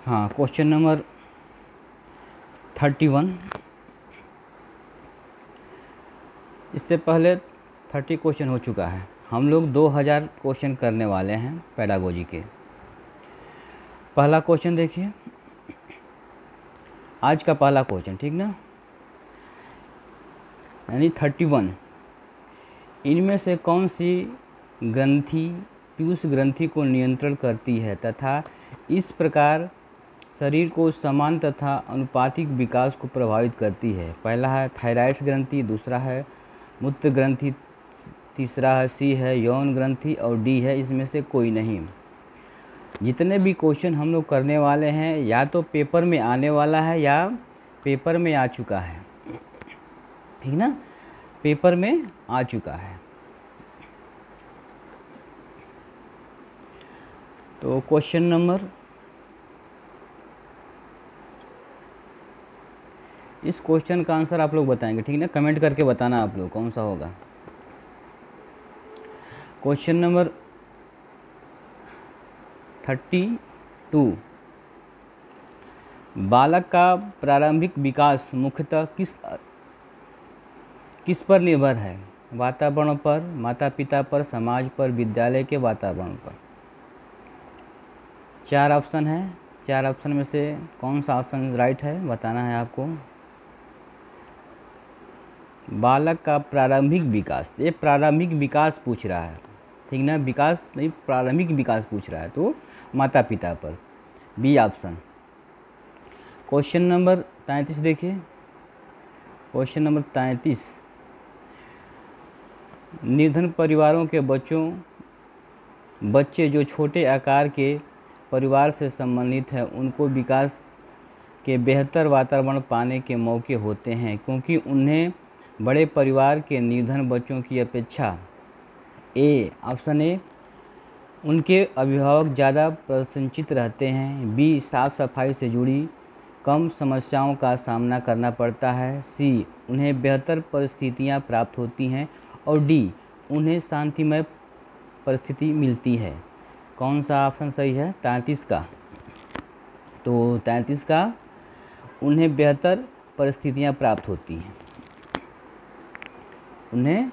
हाँ, question number 31। इससे पहले 30 क्वेश्चन हो चुका है। हम लोग 2000 क्वेश्चन करने वाले हैं पेडागोजी के। पहला क्वेश्चन देखिए, आज का पहला क्वेश्चन, ठीक ना, यानी 31। इनमें से कौन सी ग्रंथि पीयूष ग्रंथि को नियंत्रण करती है तथा इस प्रकार शरीर को समान तथा अनुपातिक विकास को प्रभावित करती है? पहला है थायराइड ग्रंथि, दूसरा है मूत्र ग्रंथि, तीसरा है सी है यौन ग्रंथि और डी है इसमें से कोई नहीं। जितने भी क्वेश्चन हम लोग करने वाले हैं या तो पेपर में आने वाला है या पेपर में आ चुका है, ठीक ना, पेपर में आ चुका है। तो क्वेश्चन नंबर, इस क्वेश्चन का आंसर आप लोग बताएंगे, ठीक ना, कमेंट करके बताना आप लोग कौन सा होगा। Question number 32। बालक का प्रारंभिक विकास मुख्यतः किस पर निर्भर है? वातावरण पर, माता पिता पर, समाज पर, विद्यालय के वातावरण पर। 4 ऑप्शन है, 4 ऑप्शन में से कौन सा ऑप्शन राइट है बताना है आपको। बालक का प्रारंभिक विकास, ये प्रारंभिक विकास पूछ रहा है, ठीक ना, विकास नहीं, प्रारंभिक विकास पूछ रहा है, तो माता पिता पर, बी ऑप्शन। क्वेश्चन नंबर 33 देखिए, क्वेश्चन नंबर 33। निर्धन परिवारों के बच्चे जो छोटे आकार के परिवार से संबंधित हैं उनको विकास के बेहतर वातावरण पाने के मौके होते हैं क्योंकि उन्हें बड़े परिवार के निर्धन बच्चों की अपेक्षा, ए ऑप्शन ए, उनके अभिभावक ज़्यादा प्रसन्नचित्त रहते हैं, बी साफ सफाई से जुड़ी कम समस्याओं का सामना करना पड़ता है, सी उन्हें बेहतर परिस्थितियां प्राप्त होती हैं और डी उन्हें शांतिमय परिस्थिति मिलती है। कौन सा ऑप्शन सही है? 33 का। तो 33 का, उन्हें बेहतर परिस्थितियां प्राप्त होती हैं, उन्हें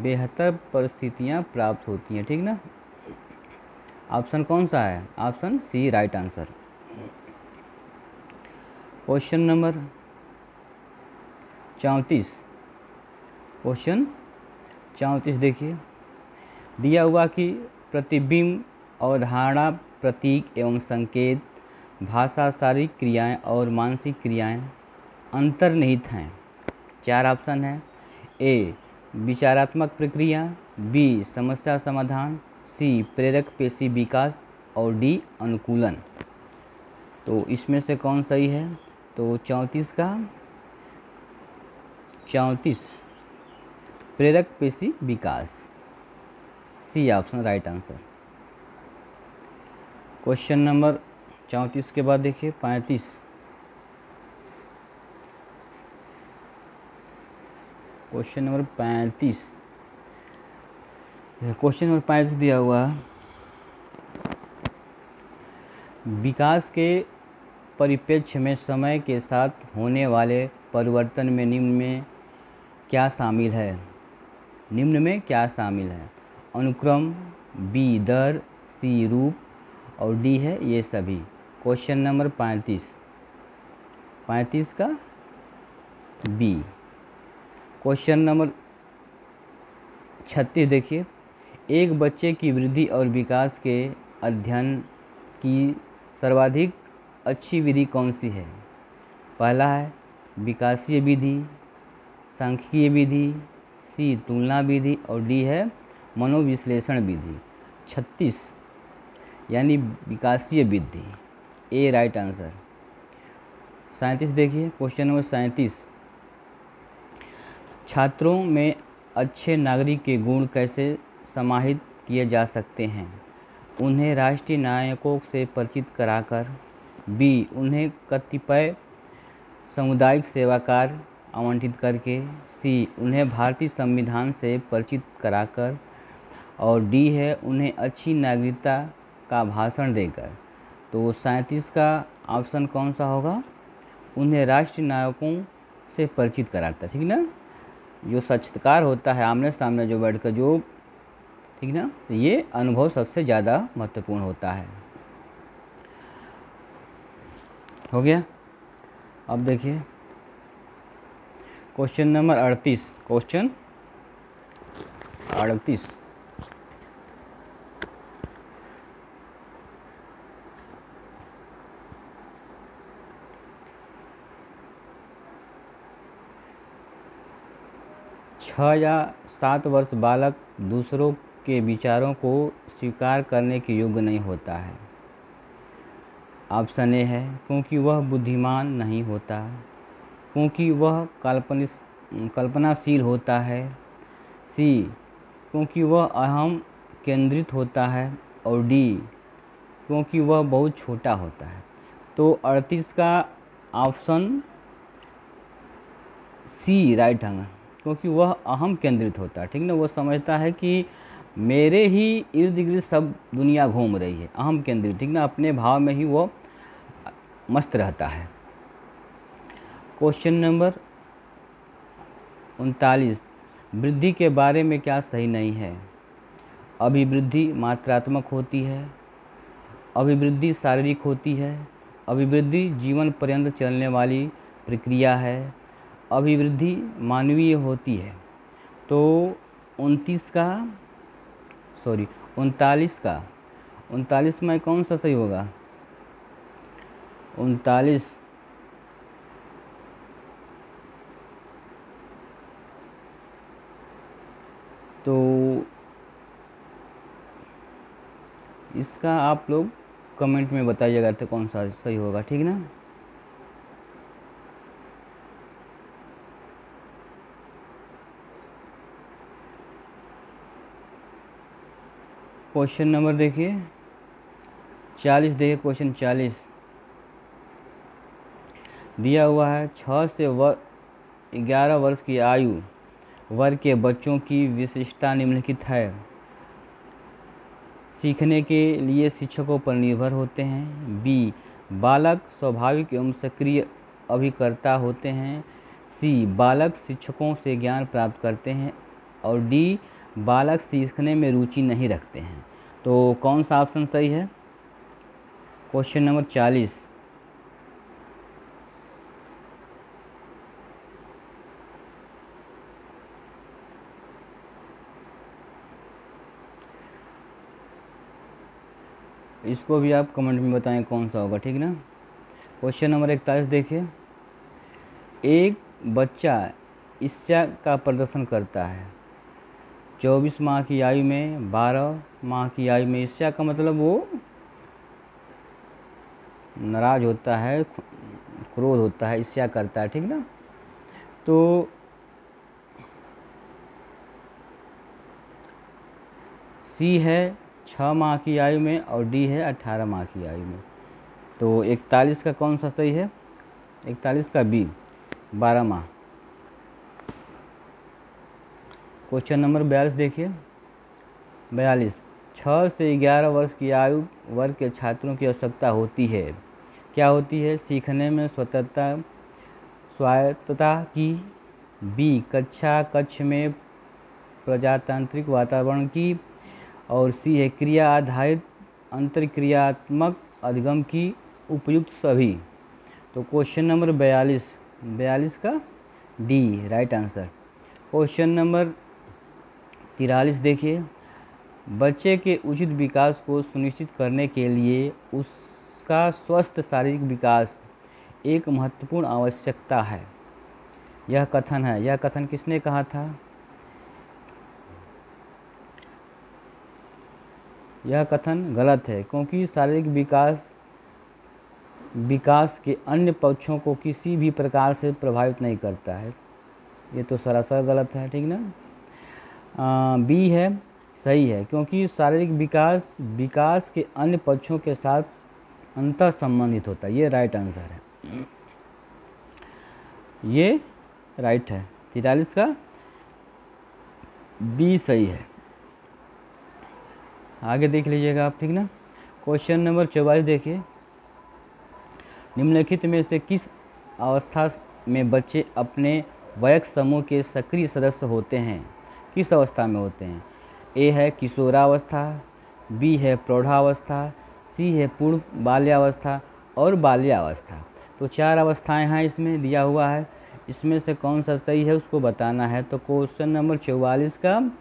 बेहतर परिस्थितियां प्राप्त होती हैं, ठीक ना। ऑप्शन कौन सा है? Option C right answer. Question number 34। Question 34 देखिए, दिया हुआ कि प्रतिबिंब, अवधारणा, प्रतीक एवं संकेत, भाषा, शारीरिक क्रियाएं और मानसिक क्रियाएं अंतर्निहित हैं। 4 ऑप्शन है, ए विचारात्मक प्रक्रिया, बी समस्या समाधान, सी प्रेरक पेशी विकास और डी अनुकूलन। तो इसमें से कौन सही है? तो 34 का, 34 प्रेरक पेशी विकास, C option right answer. Question number 34 के बाद देखिए 35। क्वेश्चन नंबर 35, क्वेश्चन नंबर 35 दिया हुआ है, विकास के परिप्रेक्ष्य में समय के साथ होने वाले परिवर्तन में निम्न में क्या शामिल है? निम्न में क्या शामिल है? अनुक्रम, बी दर, सी रूप और डी है ये सभी। क्वेश्चन नंबर 35, 35 का बी। क्वेश्चन नंबर 36 देखिए, एक बच्चे की वृद्धि और विकास के अध्ययन की सर्वाधिक अच्छी विधि कौन सी है? पहला है विकासीय विधि, सांख्यिकीय विधि, सी तुलना विधि और डी है मनोविश्लेषण विधि। 36 यानी विकासीय विधि, ए राइट आंसर। 37 देखिए, क्वेश्चन नंबर 37, छात्रों में अच्छे नागरिक के गुण कैसे समाहित किए जा सकते हैं? उन्हें राष्ट्रीय नायकों से परिचित कराकर, बी उन्हें कतिपय सामुदायिक सेवा कार्य आवंटित करके, सी उन्हें भारतीय संविधान से परिचित कराकर और डी है उन्हें अच्छी नागरिकता का भाषण देकर। तो 37 का ऑप्शन कौन सा होगा? उन्हें राष्ट्रीय नायकों से परिचित कराता है, ठीक ना। जो साक्षात्कार होता है आमने सामने जो बैठकर जो, ठीक ना, तो ये अनुभव सबसे ज़्यादा महत्वपूर्ण होता है। हो गया। अब देखिए क्वेश्चन नंबर 38, क्वेश्चन 38। छः या 7 वर्ष बालक दूसरों के विचारों को स्वीकार करने के योग्य नहीं होता है। ऑप्शन ए है क्योंकि वह बुद्धिमान नहीं होता, क्योंकि वह कल्पनाशील होता है, सी क्योंकि वह अहम केंद्रित होता है, और डी क्योंकि वह बहुत छोटा होता है। तो 38 का ऑप्शन सी राइट है, क्योंकि वह अहम केंद्रित होता है, ठीक ना। वो समझता है कि मेरे ही इर्द गिर्द सब दुनिया घूम रही है, अहम केंद्रित, ठीक ना, अपने भाव में ही वो मस्त रहता है। क्वेश्चन नंबर 39, वृद्धि के बारे में क्या सही नहीं है? अभिवृद्धि मात्रात्मक होती है, अभिवृद्धि शारीरिक होती है, अभिवृद्धि जीवन पर्यंत चलने वाली प्रक्रिया है, अभिवृद्धि मानवीय होती है। तो 39 में कौन सा सही होगा? 39 तो इसका आप लोग कमेंट में बताइएगा तो कौन सा सही होगा, ठीक ना। क्वेश्चन नंबर देखिए 40, देखिए क्वेश्चन 40 दिया हुआ है। 6 से 11 वर्ष की आयु वर्ग के बच्चों की विशिष्टता निम्नलिखित है। सीखने के लिए शिक्षकों पर निर्भर होते हैं, बी बालक स्वाभाविक एवं सक्रिय अभिकर्ता होते हैं, सी बालक शिक्षकों से ज्ञान प्राप्त करते हैं, और डी बालक सीखने में रुचि नहीं रखते हैं। तो कौन सा ऑप्शन सही है? Question number 40। इसको भी आप कमेंट में बताएं कौन सा होगा, ठीक ना। क्वेश्चन नंबर 41 देखिए। एक बच्चा ईर्ष्या का प्रदर्शन करता है 24 माह की आयु में, 12 माह की आयु में। ईर्ष्या का मतलब वो नाराज होता है, क्रोध होता है, ईर्ष्या करता है, ठीक ना। तो सी है 6 माह की आयु में, और डी है 18 माह की आयु में। तो 41 का कौन सा सही है? 41 का बी 12 माह। क्वेश्चन नंबर 42 देखिए। 42, 6 से 11 वर्ष की आयु वर्ग के छात्रों की आवश्यकता होती है। क्या होती है? सीखने में स्वायत्तता की, बी कक्ष में प्रजातांत्रिक वातावरण की, और सी है क्रिया आधारित अंतरक्रियात्मक अधिगम की, उपयुक्त सभी। तो क्वेश्चन नंबर 42 का D right answer. Question number 43 देखिए। बच्चे के उचित विकास को सुनिश्चित करने के लिए उसका स्वस्थ शारीरिक विकास एक महत्वपूर्ण आवश्यकता है। यह कथन है, यह कथन किसने कहा था? यह कथन गलत है, क्योंकि शारीरिक विकास के अन्य पक्षों को किसी भी प्रकार से प्रभावित नहीं करता है। ये तो सरासर गलत है, ठीक ना। बी है सही है, क्योंकि शारीरिक विकास के अन्य पक्षों के साथ अंतर संबंधित होता है। ये राइट आंसर है, ये राइट है। 43 का बी सही है। आगे देख लीजिएगा आप, ठीक ना। क्वेश्चन नंबर 44 देखिए। निम्नलिखित में से किस अवस्था में बच्चे अपने वयस्क समूह के सक्रिय सदस्य होते हैं? किस अवस्था में होते हैं? ए है किशोरावस्था, बी है प्रौढ़ावस्था, सी है पूर्ण बाल्यावस्था और बाल्यावस्था। तो 4 अवस्थाएं हैं इसमें दिया हुआ है, इसमें से कौन सा सही है उसको बताना है। तो क्वेश्चन नंबर 44 का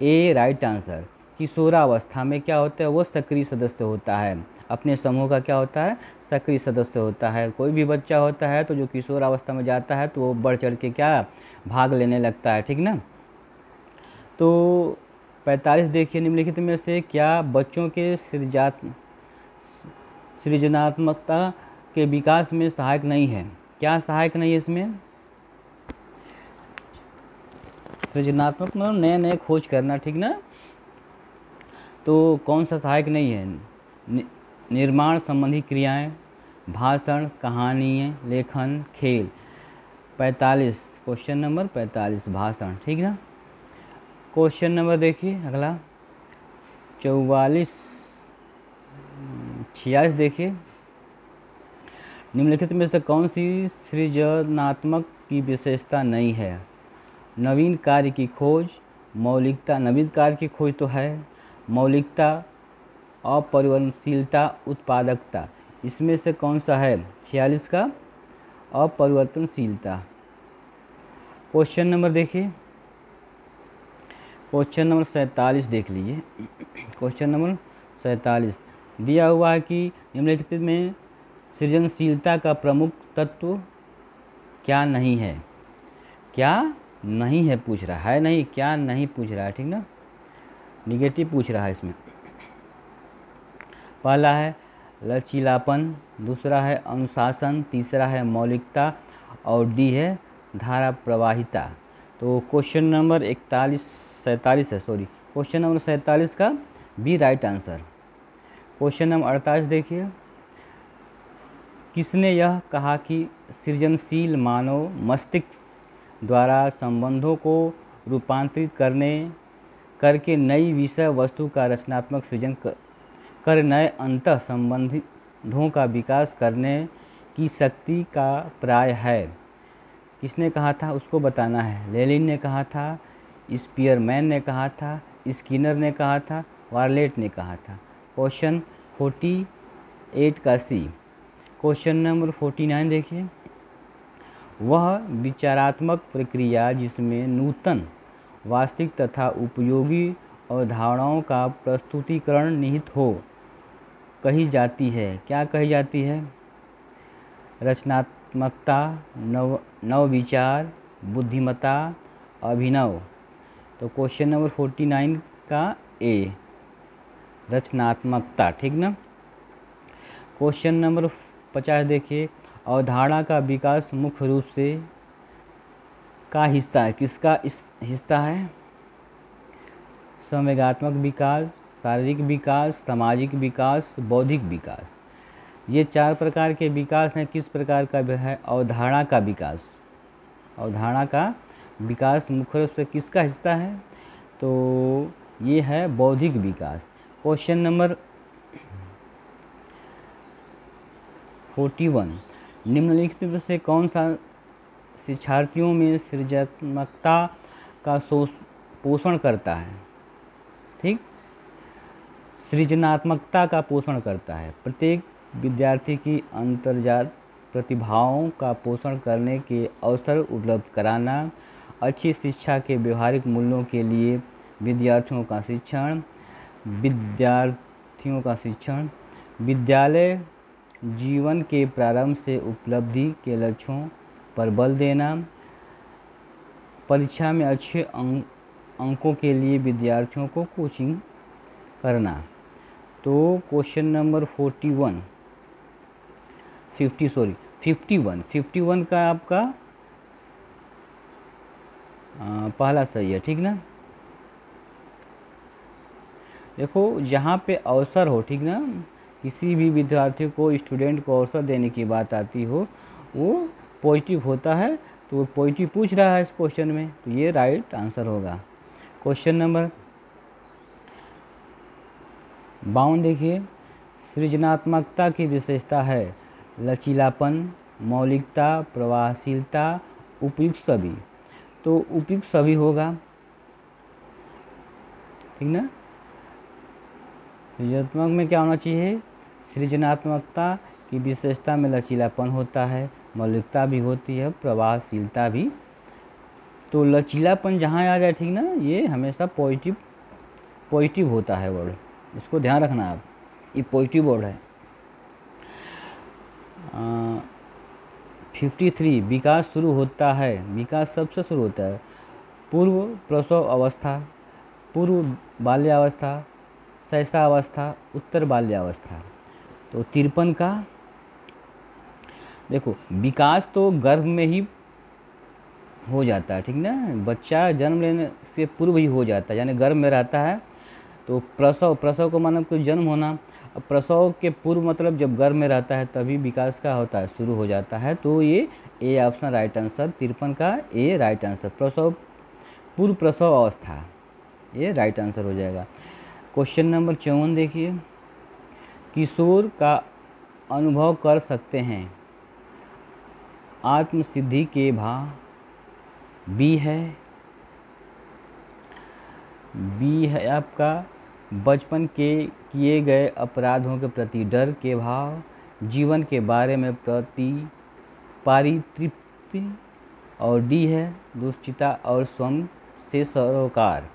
ए राइट आंसर। किशोरावस्था में क्या होता है? वो सक्रिय सदस्य होता है, अपने समूह का क्या होता है? सक्रिय सदस्य होता है। कोई भी बच्चा होता है तो जो किशोरावस्था में जाता है तो वो बढ़ चढ़ के क्या भाग लेने लगता है, ठीक ना। तो 45 देखिए, निम्नलिखित में से क्या बच्चों के सृजनात्मकता के विकास में सहायक नहीं है? क्या सहायक नहीं है इसमें? सृजनात्मक मतलब नए नए खोज करना, ठीक ना। तो कौन सा सहायक नहीं है? निर्माण संबंधी क्रियाएं, भाषण, कहानियाँ, लेखन, खेल। 45 क्वेश्चन नंबर 45 भाषण, ठीक ना। क्वेश्चन नंबर देखिए अगला 46 देखिए, निम्नलिखित में से कौन सी सृजनात्मक की विशेषता नहीं है? नवीन कार्य की खोज, मौलिकता, नवीन कार्य की खोज तो है, मौलिकता, अपरिवर्तनशीलता, उत्पादकता। इसमें से कौन सा है? 46 का अपरिवर्तनशीलता। क्वेश्चन नंबर देखिए, क्वेश्चन नंबर 47 देख लीजिए। क्वेश्चन नंबर 47 दिया हुआ है कि निम्नलिखित में सृजनशीलता का प्रमुख तत्व क्या नहीं है? क्या नहीं है पूछ रहा है, नहीं क्या नहीं पूछ रहा है, ठीक ना, निगेटिव पूछ रहा है इसमें। पहला है लचीलापन, दूसरा है अनुशासन, तीसरा है मौलिकता और डी है धारा प्रवाहिता। तो क्वेश्चन नंबर 47 है, सॉरी क्वेश्चन नंबर 47 का B right answer. Question number 48 देखिए, किसने यह कहा कि सृजनशील मानव मस्तिष्क द्वारा संबंधों को रूपांतरित करके नई विषय वस्तु का रचनात्मक सृजन कर नए अंतः संबंधों का विकास करने की शक्ति का प्राय है? किसने कहा था उसको बताना है। लेनिन ने कहा था, स्पीयरमैन ने कहा था, स्किनर ने कहा था, वार्लेट ने कहा था। क्वेश्चन 48 का सी। क्वेश्चन नंबर 49 देखिए, वह विचारात्मक प्रक्रिया जिसमें नूतन, वास्तविक तथा उपयोगी अवधारणाओं का प्रस्तुतिकरण निहित हो कही जाती है? क्या कही जाती है? रचनात्मकता, नवविचार, बुद्धिमत्ता, अभिनव। तो क्वेश्चन नंबर 49 का ए रचनात्मकता, ठीक ना। क्वेश्चन नंबर 50 देखिए, अवधारणा का विकास मुख्य रूप से का हिस्सा है? किसका इस हिस्सा है? संवेगात्मक विकास, शारीरिक विकास, सामाजिक विकास, बौद्धिक विकास। ये 4 प्रकार के विकास हैं। किस प्रकार का है? अवधारणा का विकास। अवधारणा का विकास मुख्य रूप से किसका हिस्सा है? तो ये है बौद्धिक विकास। क्वेश्चन नंबर 41, निम्नलिखित में से कौन सा शिक्षार्थियों में सृजनात्मकता का पोषण करता है? ठीक, सृजनात्मकता का पोषण करता है। प्रत्येक विद्यार्थी की अंतर्जात प्रतिभाओं का पोषण करने के अवसर उपलब्ध कराना, अच्छी शिक्षा के व्यवहारिक मूल्यों के लिए विद्यार्थियों का शिक्षण, विद्यालय जीवन के प्रारंभ से उपलब्धि के लक्ष्यों पर बल देना, परीक्षा में अच्छे अंकों के लिए विद्यार्थियों को कोचिंग करना। तो क्वेश्चन नंबर 51 का आपका पहला सही है, ठीक ना। देखो जहाँ पे अवसर हो, ठीक ना, किसी भी विद्यार्थी को, स्टूडेंट को अवसर देने की बात आती हो, वो पॉजिटिव होता है। तो वो पॉजिटिव पूछ रहा है इस क्वेश्चन में, तो ये राइट आंसर होगा। क्वेश्चन नंबर 52 देखिए, सृजनात्मकता की विशेषता है लचीलापन, मौलिकता, प्रभावशीलता, उपयुक्त सभी। तो उपयुक्त सभी होगा, ठीक ना। सृजनात्मक में क्या होना चाहिए? सृजनात्मकता की विशेषता में लचीलापन होता है, मौलिकता भी होती है, प्रभावशीलता भी। तो लचीलापन जहाँ आ जाए, ठीक ना, ये हमेशा पॉजिटिव होता है वर्ड, इसको ध्यान रखना आप, ये पॉजिटिव वर्ड है। 53 विकास शुरू होता है, विकास सबसे शुरू होता है पूर्व प्रसव अवस्था, पूर्व बाल्यावस्था, शैशवावस्था, उत्तर बाल्यावस्था। तो 53 का देखो, विकास तो गर्भ में ही हो जाता है, ठीक ना, बच्चा जन्म लेने से पूर्व ही हो जाता है, यानी गर्भ में रहता है। तो प्रसव को माना कोई जन्म होना, अब प्रसव के पूर्व मतलब जब गर्भ में रहता है तभी विकास का होता है, शुरू हो जाता है। तो ये ए ऑप्शन राइट आंसर, 53 का ए राइट आंसर, पूर्व प्रसव अवस्था, ये राइट आंसर हो जाएगा। क्वेश्चन नंबर 54 देखिए, किशोर का अनुभव कर सकते हैं आत्मसिद्धि के भाव, बी है आपका बचपन के किए गए अपराधों के प्रति डर के भाव, जीवन के बारे में पारितृप्ति, और डी है दुश्चिता और स्वयं से सरोकार।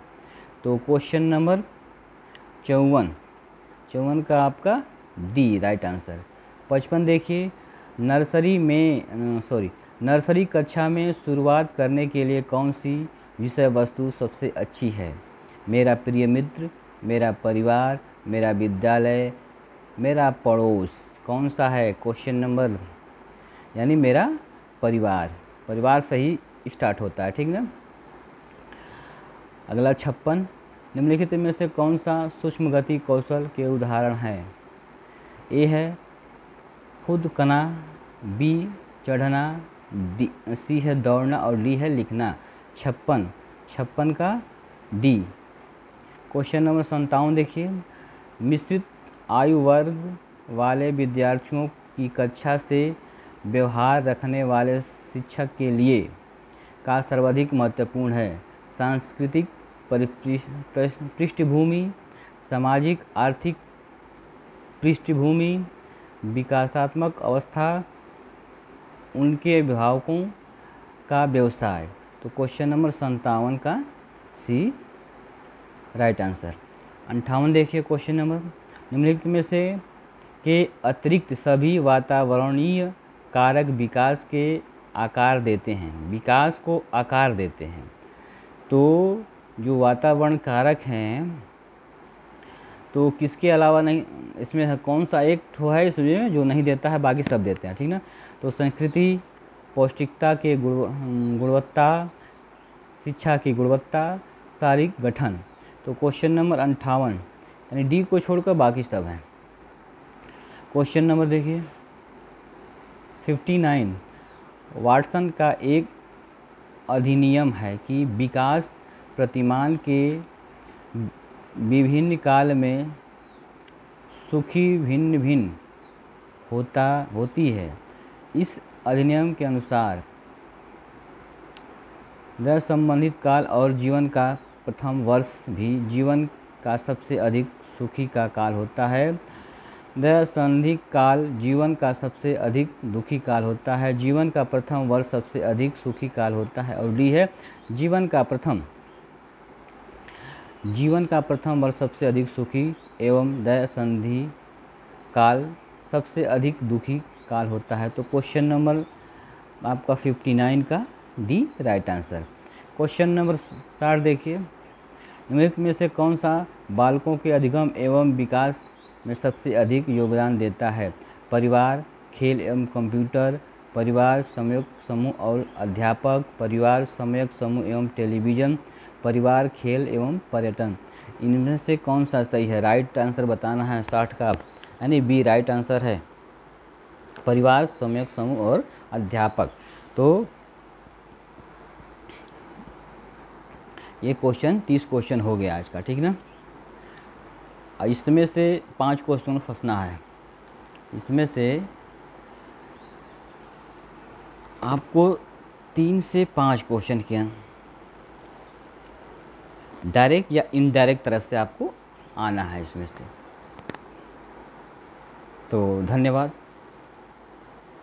तो क्वेश्चन नंबर 54 का आपका डी राइट आंसर। 55 देखिए, नर्सरी कक्षा में शुरुआत करने के लिए कौन सी विषय वस्तु सबसे अच्छी है? मेरा प्रिय मित्र, मेरा परिवार, मेरा विद्यालय, मेरा पड़ोस। कौन सा है क्वेश्चन नंबर, यानी मेरा परिवार से ही स्टार्ट होता है, ठीक ना। अगला 56, निम्नलिखित में से कौन सा सूक्ष्म गति कौशल के उदाहरण है? ए है खुद करना, बी चढ़ना, सी है दौड़ना, और डी है लिखना। 56 का डी। क्वेश्चन नंबर 57 देखिए, मिश्रित आयु वर्ग वाले विद्यार्थियों की कक्षा से व्यवहार रखने वाले शिक्षक के लिए का सर्वाधिक महत्वपूर्ण है? सांस्कृतिक पृष्ठभूमि, सामाजिक आर्थिक पृष्ठभूमि, विकासात्मक अवस्था, उनके अभिभावकों का व्यवसाय। तो क्वेश्चन नंबर 57 का सी राइट आंसर। 58 देखिए क्वेश्चन नंबर, निम्नलिखित में से के अतिरिक्त सभी वातावरणीय कारक विकास के आकार देते हैं, विकास को आकार देते हैं। तो जो वातावरण कारक हैं, तो किसके अलावा नहीं, इसमें कौन सा एक ठो है इसमें जो नहीं देता है, बाकी सब देते हैं, ठीक ना। तो संस्कृति, पौष्टिकता के गुणवत्ता, शिक्षा की गुणवत्ता, शारीरिक गठन। तो क्वेश्चन नंबर 58 यानी डी को छोड़कर बाकी सब हैं। क्वेश्चन नंबर देखिए 59, वाटसन का एक अधिनियम है कि विकास प्रतिमान के विभिन्न काल में सुखी भिन्न भिन्न होती है। इस अधिनियम के अनुसार द संबंधित काल और जीवन का प्रथम वर्ष भी जीवन का सबसे अधिक सुखी का काल होता है। द संधि काल जीवन का सबसे अधिक दुखी काल होता है। जीवन का प्रथम वर्ष सबसे अधिक सुखी काल होता है। और डी है जीवन का प्रथम वर्ष सबसे अधिक सुखी एवं द संधि काल सबसे अधिक दुखी काल होता है। तो क्वेश्चन नंबर आपका 59 का D right answer. Question number 60 देखिए, निम्नलिखित में से कौन सा बालकों के अधिगम एवं विकास में सबसे अधिक योगदान देता है? परिवार, खेल एवं कंप्यूटर, परिवार, संयुक्त समूह और अध्यापक, परिवार, संयुक्त समूह एवं टेलीविज़न, परिवार, खेल एवं पर्यटन। इनमें से कौन सा सही है? राइट आंसर बताना है 60 का, यानी बी राइट आंसर है, परिवार, संयुक्त समूह और अध्यापक। तो ये क्वेश्चन 30 क्वेश्चन हो गया आज का, ठीक ना। इसमें से 5 क्वेश्चन फंसना है। इसमें से आपको 3 से 5 क्वेश्चन के डायरेक्ट या इनडायरेक्ट तरह से आपको आना है इसमें से। तो धन्यवाद।